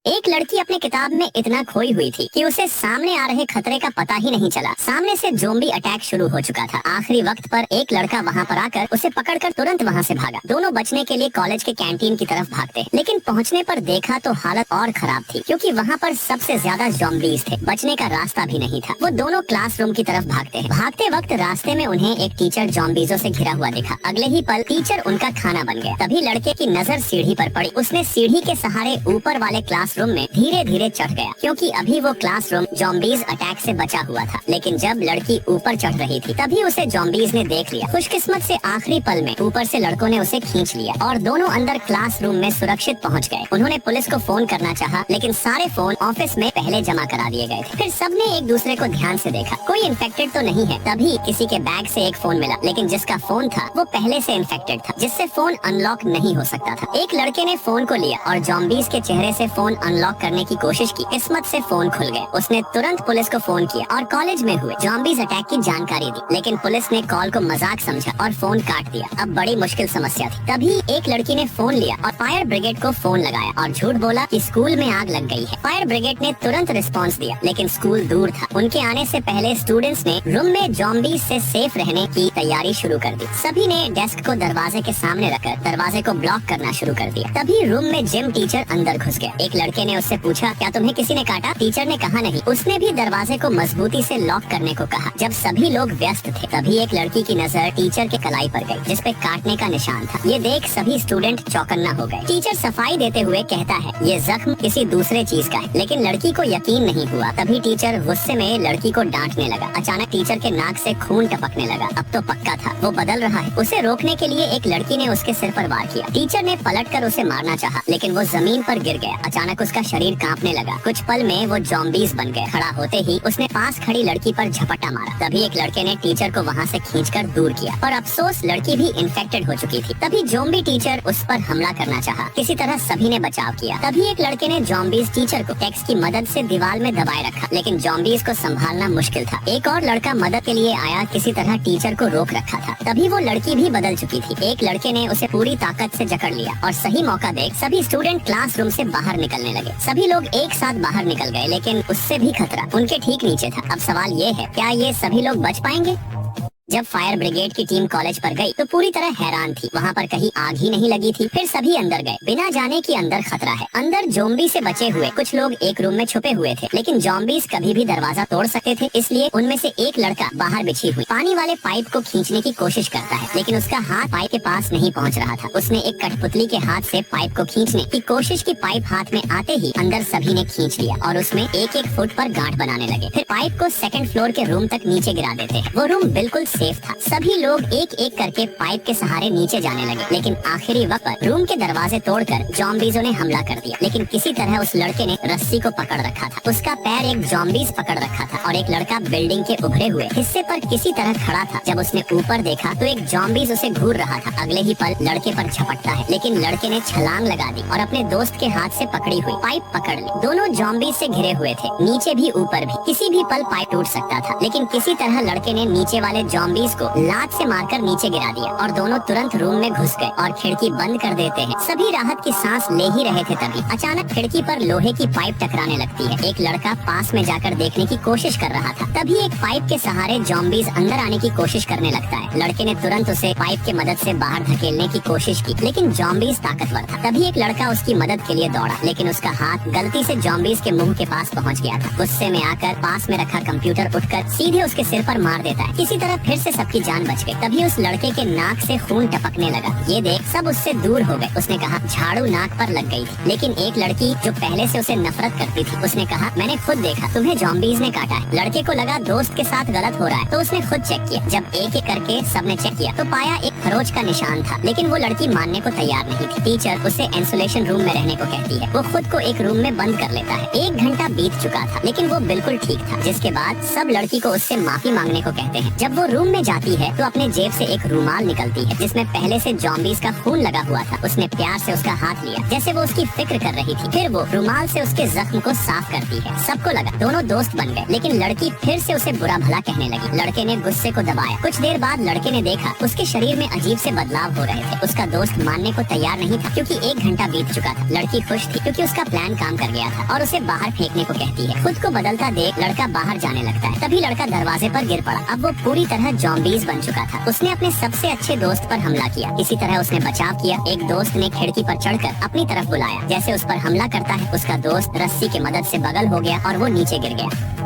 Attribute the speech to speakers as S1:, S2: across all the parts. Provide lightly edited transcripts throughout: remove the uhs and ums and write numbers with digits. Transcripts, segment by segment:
S1: एक लड़की अपने किताब में इतना खोई हुई थी कि उसे सामने आ रहे खतरे का पता ही नहीं चला। सामने से ज़ोंबी अटैक शुरू हो चुका था। आखिरी वक्त पर एक लड़का वहाँ पर आकर उसे पकड़कर तुरंत वहाँ से भागा। दोनों बचने के लिए कॉलेज के कैंटीन की तरफ भागते, लेकिन पहुँचने पर देखा तो हालत और खराब थी, क्योंकि वहाँ पर सबसे ज्यादा ज़ॉम्बीज़ थे। बचने का रास्ता भी नहीं था। वो दोनों क्लासरूम की तरफ भागते हैं। भागते वक्त रास्ते में उन्हें एक टीचर ज़ॉम्बीज़ों से घिरा हुआ दिखा। अगले ही पल टीचर उनका खाना बन गया। तभी लड़के की नजर सीढ़ी पर पड़ी। उसने सीढ़ी के सहारे ऊपर वाले क्लासरूम में धीरे धीरे चढ़ गया, क्योंकि अभी वो क्लासरूम ज़ॉम्बीज़ अटैक से बचा हुआ था। लेकिन जब लड़की ऊपर चढ़ रही थी तभी उसे ज़ॉम्बीज़ ने देख लिया। खुशकिस्मत से आखिरी पल में ऊपर से लड़कों ने उसे खींच लिया और दोनों अंदर क्लासरूम में सुरक्षित पहुंच गए। उन्होंने पुलिस को फोन करना चाहा, लेकिन सारे फोन ऑफिस में पहले जमा करा दिए गए थे। फिर सबने एक दूसरे को ध्यान से देखा, कोई इन्फेक्टेड तो नहीं है। तभी किसी के बैग से एक फोन मिला, लेकिन जिसका फोन था वो पहले से इन्फेक्टेड था, जिससे फोन अनलॉक नहीं हो सकता था। एक लड़के ने फोन को लिया और ज़ॉम्बीज़ के चेहरे से फोन अनलॉक करने की कोशिश की। किस्मत से फोन खुल गए। उसने तुरंत पुलिस को फोन किया और कॉलेज में हुए ज़ॉम्बीज़ अटैक की जानकारी दी, लेकिन पुलिस ने कॉल को मजाक समझा और फोन काट दिया। अब बड़ी मुश्किल समस्या थी। तभी एक लड़की ने फोन लिया और फायर ब्रिगेड को फोन लगाया और झूठ बोला कि स्कूल में आग लग गई है। फायर ब्रिगेड ने तुरंत रिस्पांस दिया, लेकिन स्कूल दूर था। उनके आने से पहले स्टूडेंट्स ने रूम में ज़ॉम्बीज़ से सेफ रहने की तैयारी शुरू कर दी। सभी ने डेस्क को दरवाजे के सामने रखकर दरवाजे को ब्लॉक करना शुरू कर दिया। तभी रूम में जिम टीचर अंदर घुस गया। एक लड़के ने उससे पूछा, क्या तुम्हें किसी ने काटा? टीचर ने कहा नहीं। उसने भी दरवाजे को मजबूती से लॉक करने को कहा। जब सभी लोग व्यस्त थे तभी एक लड़की की नजर टीचर के कलाई पर गई, जिसपे काटने का निशान था। ये देख सभी स्टूडेंट चौकन्ना हो गए। टीचर सफाई देते हुए कहता है, ये जख्म किसी दूसरे चीज का है, लेकिन लड़की को यकीन नहीं हुआ। तभी टीचर गुस्से में लड़की को डांटने लगा। अचानक टीचर के नाक से खून टपकने लगा। अब तो पक्का था, वो बदल रहा है। उसे रोकने के लिए एक लड़की ने उसके सिर पर वार किया। टीचर ने पलटकर उसे मारना चाहा, लेकिन वो जमीन पर गिर गया। अचानक उसका शरीर कांपने लगा। कुछ पल में वो ज़ॉम्बीज़ बन गए। खड़ा होते ही उसने पास खड़ी लड़की पर झपट्टा मारा। तभी एक लड़के ने टीचर को वहाँ से खींचकर दूर किया, और अफसोस लड़की भी इन्फेक्टेड हो चुकी थी। तभी ज़ॉम्बी टीचर उस पर हमला करना चाहा। किसी तरह सभी ने बचाव किया। तभी एक लड़के ने ज़ॉम्बीज़ टीचर को टैक्स की मदद से दीवार में दबाए रखा, लेकिन ज़ॉम्बीज़ को संभालना मुश्किल था। एक और लड़का मदद के लिए आया, किसी तरह टीचर को रोक रखा था। तभी वो लड़की भी बदल चुकी थी। एक लड़के ने उसे पूरी ताकत से जकड़ लिया और सही मौका देख सभी स्टूडेंट क्लासरूम से बाहर निकलने लगे। सभी लोग एक साथ बाहर निकल गए, लेकिन उससे भी खतरा उनके ठीक नीचे था। अब सवाल ये है, क्या ये सभी लोग बच पाएंगे? जब फायर ब्रिगेड की टीम कॉलेज पर गई तो पूरी तरह हैरान थी। वहाँ पर कहीं आग ही नहीं लगी थी। फिर सभी अंदर गए, बिना जाने कि अंदर खतरा है। अंदर ज़ॉम्बी से बचे हुए कुछ लोग एक रूम में छुपे हुए थे, लेकिन ज़ॉम्बीज़ कभी भी दरवाजा तोड़ सकते थे। इसलिए उनमें से एक लड़का बाहर बिछी हुई पानी वाले पाइप को खींचने की कोशिश करता है, लेकिन उसका हाथ पाइप के पास नहीं पहुँच रहा था। उसने एक कठपुतली के हाथ से पाइप को खींचने की कोशिश की। पाइप हाथ में आते ही अंदर सभी ने खींच लिया और उसमें एक एक फुट पर गांठ बनाने लगे। फिर पाइप को सेकंड फ्लोर के रूम तक नीचे गिरा देते हैं। वो रूम बिल्कुल सेफ था। सभी लोग एक एक करके पाइप के सहारे नीचे जाने लगे, लेकिन आखिरी वक्त पर रूम के दरवाजे तोड़कर ज़ॉम्बीज़ों ने हमला कर दिया। लेकिन किसी तरह उस लड़के ने रस्सी को पकड़ रखा था। उसका पैर एक ज़ॉम्बीज़ पकड़ रखा था और एक लड़का बिल्डिंग के उभरे हुए हिस्से पर किसी तरह खड़ा था। जब उसने ऊपर देखा तो एक ज़ॉम्बीज़ उसे घूर रहा था। अगले ही पल लड़के पर झपटता है, लेकिन लड़के ने छलांग लगा दी और अपने दोस्त के हाथ से पकड़ी हुई पाइप पकड़ ली। दोनों ज़ॉम्बीज़ से घिरे हुए थे, नीचे भी ऊपर भी। किसी भी पल पाइप टूट सकता था, लेकिन किसी तरह लड़के ने नीचे वाले ज़ॉम्बीज़ को लात से मारकर नीचे गिरा दिया और दोनों तुरंत रूम में घुस गए और खिड़की बंद कर देते हैं। सभी राहत की सांस ले ही रहे थे, तभी अचानक खिड़की पर लोहे की पाइप टकराने लगती है। एक लड़का पास में जाकर देखने की कोशिश कर रहा था। तभी एक पाइप के सहारे ज़ॉम्बीज़ अंदर आने की कोशिश करने लगता है। लड़के ने तुरंत उसे पाइप की मदद से बाहर धकेलने की कोशिश की, लेकिन ज़ॉम्बीज़ ताकतवर था। तभी एक लड़का उसकी मदद के लिए दौड़ा, लेकिन उसका हाथ गलती से ज़ॉम्बीज़ के मुंह के पास पहुंच गया था। गुस्से में आकर पास में रखा कंप्यूटर उठकर सीधे उसके सिर पर मार देता है। किसी तरह फिर से सबकी जान बच गई। तभी उस लड़के के नाक से खून टपकने लगा। ये देख सब उससे दूर हो गए। उसने कहा, झाड़ू नाक पर लग गई थी। लेकिन एक लड़की जो पहले से उसे नफरत करती थी, उसने कहा, मैंने खुद देखा, तुम्हें ज़ॉम्बीज़ ने काटा है। लड़के को लगा दोस्त के साथ गलत हो रहा है, तो उसने खुद चेक किया। जब एक एक करके सबने चेक किया तो पाया एक खरोच का निशान था, लेकिन वो लड़की मानने को तैयार नहीं थी। टीचर उसे इंसुलेशन रूम में रहने को कहती है। वो खुद को एक रूम में बंद कर लेता है। 1 घंटा बीत चुका था, लेकिन वो बिल्कुल ठीक था, जिसके बाद सब लड़की को उससे माफी मांगने को कहते हैं। जब वो रूम रूम में जाती है तो अपने जेब से एक रूमाल निकलती है जिसमें पहले से जॉम्बीज का खून लगा हुआ था। उसने प्यार से उसका हाथ लिया जैसे वो उसकी फिक्र कर रही थी। फिर वो रूमाल से उसके जख्म को साफ करती है। सबको लगा दोनों दोस्त बन गए, लेकिन लड़की फिर से उसे बुरा भला कहने लगी। लड़के ने गुस्से को दबाया। कुछ देर बाद लड़के ने देखा उसके शरीर में अजीब से बदलाव हो रहे थे। उसका दोस्त मानने को तैयार नहीं था क्योंकि 1 घंटा बीत चुका था। लड़की खुश थी क्योंकि उसका प्लान काम कर गया था और उसे बाहर फेंकने को कहती है। खुद को बदलता देख लड़का बाहर जाने लगता है। तभी लड़का दरवाजे पर गिर पड़ा। अब वो पूरी तरह जॉम्बीज बन चुका था। उसने अपने सबसे अच्छे दोस्त पर हमला किया। इसी तरह उसने बचाव किया। एक दोस्त ने खिड़की पर चढ़कर अपनी तरफ बुलाया। जैसे उस पर हमला करता है, उसका दोस्त रस्सी की मदद से बगल हो गया और वो नीचे गिर गया।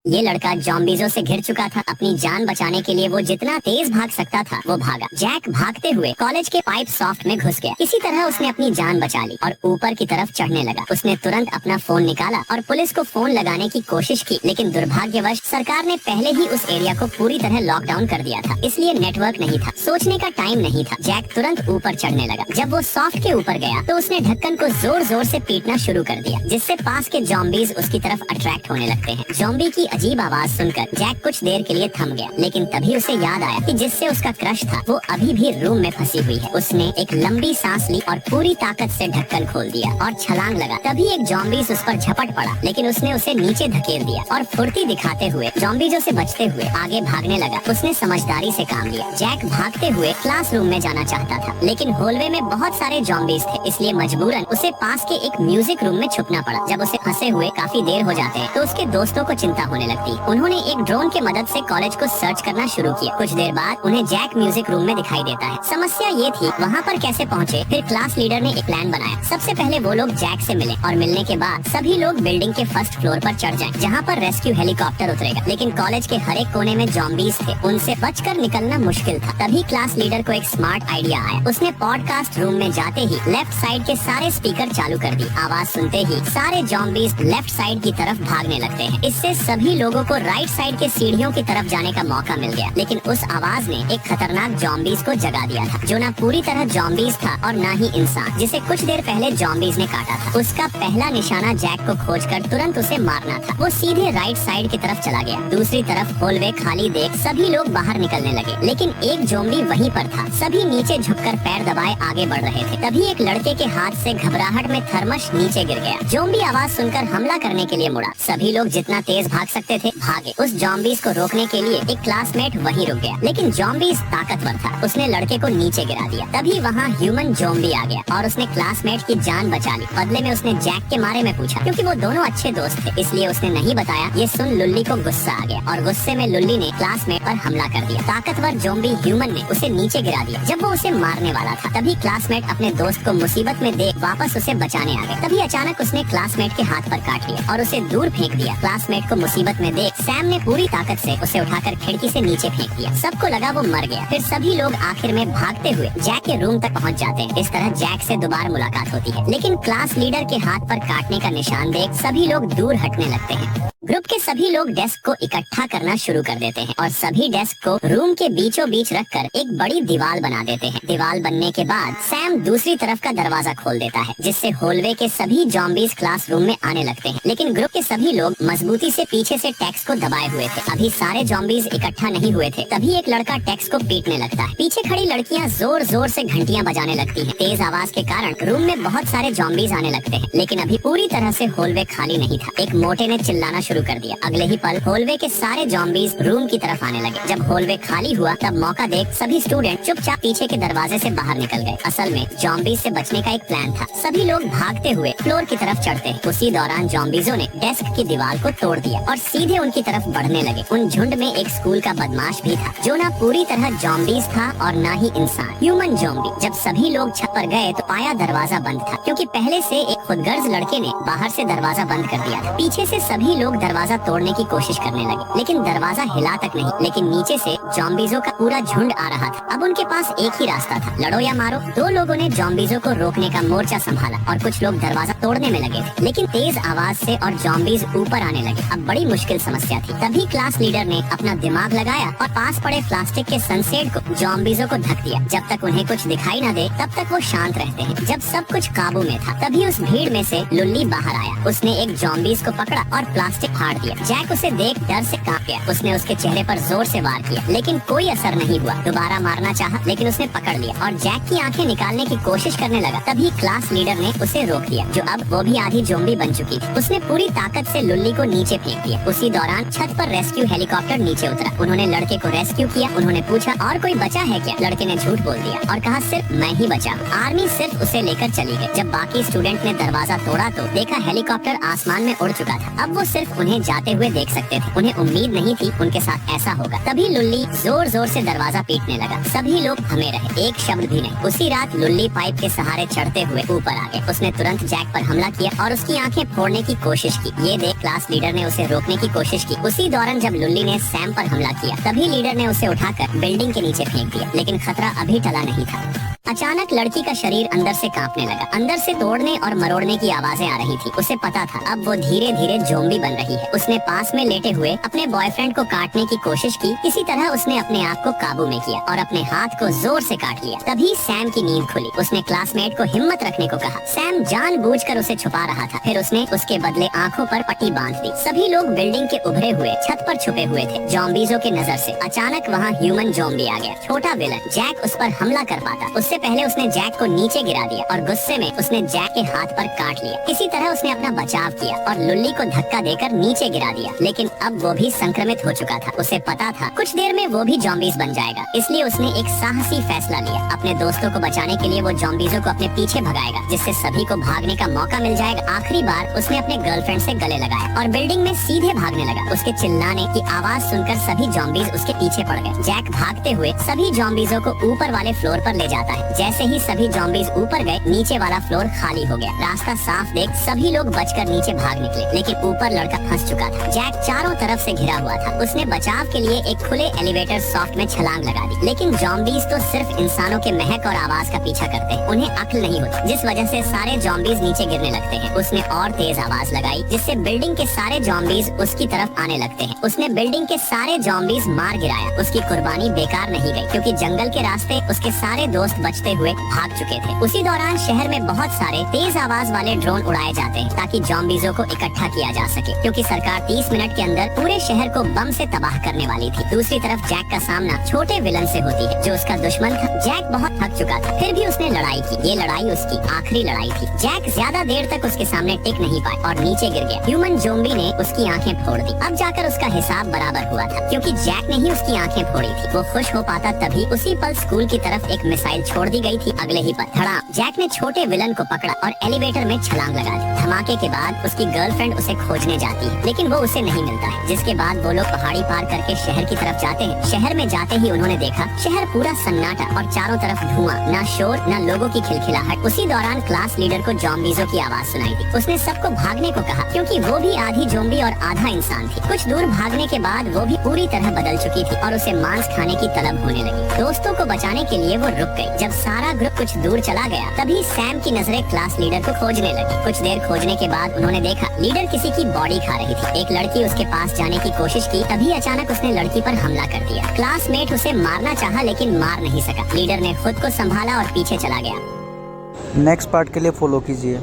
S1: ये लड़का जॉम्बीजों से घिर चुका था। अपनी जान बचाने के लिए वो जितना तेज भाग सकता था वो भागा। जैक भागते हुए कॉलेज के पाइप सॉफ्ट में घुस गया। किसी तरह उसने अपनी जान बचा ली और ऊपर की तरफ चढ़ने लगा। उसने तुरंत अपना फोन निकाला और पुलिस को फोन लगाने की कोशिश की, लेकिन दुर्भाग्यवश सरकार ने पहले ही उस एरिया को पूरी तरह लॉकडाउन कर दिया था, इसलिए नेटवर्क नहीं था। सोचने का टाइम नहीं था। जैक तुरंत ऊपर चढ़ने लगा। जब वो सॉफ्ट के ऊपर गया तो उसने ढक्कन को जोर जोर से पीटना शुरू कर दिया, जिससे पास के जॉम्बीज उसकी तरफ अट्रैक्ट होने लगते हैं। जॉम्बी की अजीब आवाज सुनकर जैक कुछ देर के लिए थम गया, लेकिन तभी उसे याद आया कि जिससे उसका क्रश था वो अभी भी रूम में फंसी हुई है। उसने एक लंबी सांस ली और पूरी ताकत से ढक्कन खोल दिया और छलांग लगा। तभी एक जॉम्बीज उस पर झपट पड़ा, लेकिन उसने उसे नीचे धकेल दिया और फुर्ती दिखाते हुए जॉम्बीजों से बचते हुए आगे भागने लगा। उसने समझदारी से काम लिया। जैक भागते हुए क्लासरूम में जाना चाहता था, लेकिन हॉलवे में बहुत सारे जॉम्बीज थे, इसलिए मजबूरन उसे पास के एक म्यूजिक रूम में छुपना पड़ा। जब उसे फंसे हुए काफी देर हो जाते हैं तो उसके दोस्तों को चिंता होने लगती। उन्होंने एक ड्रोन की मदद से कॉलेज को सर्च करना शुरू किया। कुछ देर बाद उन्हें जैक म्यूजिक रूम में दिखाई देता है। समस्या ये थी वहाँ पर कैसे पहुँचे। फिर क्लास लीडर ने एक प्लान बनाया। सबसे पहले वो लोग जैक से मिले और मिलने के बाद सभी लोग बिल्डिंग के फर्स्ट फ्लोर पर चढ़ जाएं, जहाँ पर रेस्क्यू हेलीकॉप्टर उतरेगा। लेकिन कॉलेज के हर एक कोने में जॉम्बीज थे, उनसे बचकर निकलना मुश्किल था। तभी क्लास लीडर को एक स्मार्ट आइडिया आया। उसने पॉडकास्ट रूम में जाते ही लेफ्ट साइड के सारे स्पीकर चालू कर दी। आवाज सुनते ही सारे जॉम्बीज लेफ्ट साइड की तरफ भागने लगते हैं। इससे सभी लोगों को राइट साइड के सीढ़ियों की तरफ जाने का मौका मिल गया। लेकिन उस आवाज ने एक खतरनाक जॉम्बीज को जगा दिया था, जो ना पूरी तरह जॉम्बीज था और ना ही इंसान, जिसे कुछ देर पहले जॉम्बीज ने काटा था। उसका पहला निशाना जैक को खोजकर तुरंत उसे मारना था। वो सीधे राइट साइड की तरफ चला गया। दूसरी तरफ हॉलवे खाली देख सभी लोग बाहर निकलने लगे, लेकिन एक जॉम्बी वहीं पर था। सभी नीचे झुककर पैर दबाए आगे बढ़ रहे थे। तभी एक लड़के के हाथ से घबराहट में थर्मस नीचे गिर गया। जॉम्बी आवाज सुनकर हमला करने के लिए मुड़ा। सभी लोग जितना तेज भाग सकते थे भागे। उस जॉम्बीज को रोकने के लिए एक क्लासमेट वहीं रुक गया, लेकिन जॉम्बीज ताकतवर था। उसने लड़के को नीचे गिरा दिया। तभी वहाँ ह्यूमन जॉम्बी आ गया और उसने क्लासमेट की जान बचा ली। बदले में उसने जैक के बारे में पूछा, क्योंकि वो दोनों अच्छे दोस्त थे, इसलिए उसने नहीं बताया। ये सुन लुल्ली को गुस्सा आ गया और गुस्से में लुल्ली ने क्लासमेट पर हमला कर दिया। ताकतवर जॉम्बी ह्यूमन ने उसे नीचे गिरा दिया। जब वो उसे मारने वाला था तभी क्लासमेट अपने दोस्त को मुसीबत में देख वापस उसे बचाने आ गए। तभी अचानक उसने क्लासमेट के हाथ पर काट लिया और उसे दूर फेंक दिया। क्लासमेट को मुसीबत में देख सैम ने पूरी ताकत से उसे उठाकर खिड़की से नीचे फेंक दिया। सबको लगा वो मर गया। फिर सभी लोग आखिर में भागते हुए जैक के रूम तक पहुंच जाते हैं। इस तरह जैक से दोबारा मुलाकात होती है, लेकिन क्लास लीडर के हाथ पर काटने का निशान देख सभी लोग दूर हटने लगते हैं। ग्रुप के सभी लोग डेस्क को इकट्ठा करना शुरू कर देते हैं और सभी डेस्क को रूम के बीचों बीच रखकर एक बड़ी दीवार बना देते हैं। दीवार बनने के बाद सैम दूसरी तरफ का दरवाजा खोल देता है, जिससे हॉलवे के सभी जॉम्बीज क्लासरूम में आने लगते हैं। लेकिन ग्रुप के सभी लोग मजबूती से पीछे से टैक्स को दबाए हुए थे। अभी सारे जॉम्बीज इकट्ठा नहीं हुए थे। तभी एक लड़का टैक्स को पीटने लगता है। पीछे खड़ी लड़कियां जोर जोर से घंटियां बजाने लगती हैं। तेज आवाज के कारण रूम में बहुत सारे जॉम्बीज आने लगते हैं, लेकिन अभी पूरी तरह से हॉलवे खाली नहीं था। एक मोटे ने चिल्लाना शुरू कर दिया। अगले ही पल हॉलवे के सारे जॉम्बीज रूम की तरफ आने लगे। जब हॉलवे खाली हुआ तब मौका देख सभी स्टूडेंट चुपचाप पीछे के दरवाजे से बाहर निकल गए। असल में जॉम्बीज से बचने का एक प्लान था। सभी लोग भागते हुए फ्लोर की तरफ चढ़ते हैं। उसी दौरान जॉम्बीजों ने डेस्क की दीवार को तोड़ दिया और सीधे उनकी तरफ बढ़ने लगे। उन झुंड में एक स्कूल का बदमाश भी था, जो ना पूरी तरह जॉम्बीज था और ना ही इंसान, ह्यूमन जॉम्बी। जब सभी लोग छत पर गए तो पाया दरवाजा बंद था, क्योंकि पहले से एक खुदगर्ज लड़के ने बाहर से दरवाजा बंद कर दिया था। पीछे से सभी लोग दरवाजा तोड़ने की कोशिश करने लगे, लेकिन दरवाजा हिला तक नहीं। लेकिन नीचे से जॉम्बीजों का पूरा झुंड आ रहा था। अब उनके पास एक ही रास्ता था, लड़ो या मारो। दो लोगों ने जॉम्बीजों को रोकने का मोर्चा संभाला और कुछ लोग दरवाजा तोड़ने में लगे थे, लेकिन तेज आवाज से और जॉम्बीज ऊपर आने लगे। अब बड़ी मुश्किल समस्या थी। तभी क्लास लीडर ने अपना दिमाग लगाया और पास पड़े प्लास्टिक के सनसेट को जॉम्बीजों को ढक दिया। जब तक उन्हें कुछ दिखाई न दे तब तक वो शांत रहते हैं। जब सब कुछ काबू में था तभी उस भीड़ में से लुल्ली बाहर आया। उसने एक जॉम्बीज को पकड़ा और प्लास्टिक फाड़ दिया। जैक उसे देख डर से कांप गया। उसने उसके चेहरे पर जोर से वार किया लेकिन कोई असर नहीं हुआ। दोबारा मारना चाहा लेकिन उसने पकड़ लिया और जैक की आंखें निकालने की कोशिश करने लगा। तभी क्लास लीडर ने उसे रोक दिया, जो अब वो भी आधी ज़ॉम्बी बन चुकी थी। उसने पूरी ताकत से लुल्ली को नीचे फेंक दिया। उसी दौरान छत पर रेस्क्यू हेलीकॉप्टर नीचे उतरा। उन्होंने लड़के को रेस्क्यू किया। उन्होंने पूछा और कोई बचा है क्या? लड़के ने झूठ बोल दिया और कहा सिर्फ मैं ही बचा। आर्मी सिर्फ उसे लेकर चली गई। जब बाकी स्टूडेंट ने दरवाजा तोड़ा तो देखा हेलीकॉप्टर आसमान में उड़ चुका था। अब वो सिर्फ उन्हें जाते हुए देख सकते थे। उन्हें उम्मीद नहीं थी उनके साथ ऐसा होगा। तभी लुल्ली जोर जोर से दरवाजा पीटने लगा। सभी लोग थमे रहे, एक शब्द भी नहीं। उसी रात लुल्ली पाइप के सहारे चढ़ते हुए ऊपर आ गए। उसने तुरंत जैक पर हमला किया और उसकी आंखें फोड़ने की कोशिश की। ये देख क्लास लीडर ने उसे रोकने की कोशिश की। उसी दौरान जब लुल्ली ने सैम पर हमला किया तभी लीडर ने उसे उठाकर बिल्डिंग के नीचे फेंक दिया, लेकिन खतरा अभी टला नहीं था। अचानक लड़की का शरीर अंदर से कांपने लगा। अंदर से तोड़ने और मरोड़ने की आवाजें आ रही थी। उसे पता था अब वो धीरे धीरे ज़ॉम्बी बन रही है। उसने पास में लेटे हुए अपने बॉयफ्रेंड को काटने की कोशिश की। किसी तरह उसने अपने आप को काबू में किया और अपने हाथ को जोर से काट लिया। तभी सैम की नींद खुली। उसने क्लासमेट को हिम्मत रखने को कहा। सैम जानबूझकर उसे छुपा रहा था। फिर उसने उसके बदले आंखों पर पट्टी बांध दी। सभी लोग बिल्डिंग के उभरे हुए छत पर छुपे हुए थे ज़ॉम्बीज़ों के नजर से। अचानक वहाँ ह्यूमन ज़ॉम्बी आ गया। छोटा विलन जैक उस पर हमला कर पाता। उससे पहले उसने जैक को नीचे गिरा दिया और गुस्से में उसने जैक के हाथ पर काट लिया। किसी तरह उसने अपना बचाव किया और लुल्ली को धक्का देकर नीचे गिरा दिया। लेकिन अब वो भी संक्रमित हो चुका था। उसे पता था कुछ देर में वो भी ज़ॉम्बीज़ बन जाएगा, इसलिए उसने एक साहसी फैसला लिया। अपने दोस्तों को बचाने के लिए वो ज़ॉम्बीज़ों को अपने पीछे भगाएगा, जिससे सभी को भागने का मौका मिल जाएगा। आखिरी बार उसने अपने गर्लफ्रेंड से गले लगाया और बिल्डिंग में सीधे भागने लगा। उसके चिल्लाने की आवाज सुनकर सभी ज़ॉम्बीज़ उसके पीछे पड़ गए। जैक भागते हुए सभी ज़ॉम्बीज़ों को ऊपर वाले फ्लोर पर ले जाता है। जैसे ही सभी ज़ॉम्बीज़ ऊपर गए, नीचे वाला फ्लोर खाली हो गया। रास्ता साफ देख सभी लोग बचकर नीचे भाग निकले, लेकिन ऊपर लड़का फंस चुका था। जैक चारों तरफ से घिरा हुआ था। उसने बचाव के लिए एक खुले एलिवेटर सॉफ्ट में छलांग लगा दी, लेकिन ज़ॉम्बीज़ तो सिर्फ इंसानों के महक और आवाज का पीछा करते हैं। उन्हें अक्ल नहीं होती, जिस वजह से सारे ज़ॉम्बीज़ नीचे गिरने लगते हैं। उसने और तेज आवाज लगाई, जिससे बिल्डिंग के सारे ज़ॉम्बीज़ उसकी तरफ आने लगते हैं। उसने बिल्डिंग के सारे ज़ॉम्बीज़ मार गिराया। उसकी कुर्बानी बेकार नहीं गई, क्योंकि जंगल के रास्ते उसके सारे दोस्त बचते हुए भाग चुके थे। उसी दौरान शहर में बहुत सारे तेज आवाज वाले ड्रोन उड़ाए जाते हैं ताकि ज़ॉम्बीज़ों को इकट्ठा किया जा सके, क्योंकि सरकार 30 मिनट के अंदर पूरे शहर को बम से तबाह करने वाली थी। दूसरी तरफ जैक का सामना छोटे विलन से होती है, जो उसका दुश्मन था। जैक बहुत थक चुका था, फिर भी उसने लड़ाई की। ये लड़ाई उसकी आखिरी लड़ाई थी। जैक ज्यादा देर तक उसके सामने टिक नहीं पाया और नीचे गिर गया। ह्यूमन ज़ॉम्बी ने उसकी आंखें फोड़ दी। अब जाकर उसका हिसाब बराबर हुआ था, क्योंकि जैक ने ही उसकी आंखें फोड़ी थी। वो खुश हो पाता तभी उसी पल स्कूल की तरफ एक मिसाइल छोड़ दी गई थी। अगले ही पल धड़ाम, जैक ने छोटे विलन को पकड़ा और एलिवेटर में छलांग लगा दी। धमाके के बाद उसकी गर्लफ्रेंड उसे खोजने जाती है, लेकिन वो उसे नहीं मिलता है। जिसके बाद वो लोग पहाड़ी पार करके शहर की तरफ जाते हैं। शहर में जाते ही उन्होंने देखा शहर पूरा सन्नाटा और चारों तरफ धुआं, ना शोर ना लोगों की खिलखिलाहट। उसी दौरान क्लास लीडर को ज़ॉम्बीज़ों की आवाज सुनाई दी। उसने सबको भागने को कहा, क्योंकि वो भी आधी ज़ॉम्बी और आधा इंसान थी। कुछ दूर भागने के बाद वो भी पूरी तरह बदल चुकी थी और उसे मांस खाने की तलब होने लगी। दोस्तों को बचाने के लिए वो रुक गई। जब सारा ग्रुप कुछ दूर चला गया, तभी सैम की नजरें क्लास लीडर को खोजने लगी। कुछ देर खोजने के बाद उन्होंने देखा लीडर किसी की बॉडी खा रही थी। एक लड़की उसके पास जाने की कोशिश की, तभी अचानक उसने लड़की पर हमला कर दिया। क्लासमेट उसे मारना चाहा, लेकिन मार नहीं सका। लीडर ने खुद को संभाला और पीछे चला गया।
S2: नेक्स्ट पार्ट के लिए फॉलो कीजिए।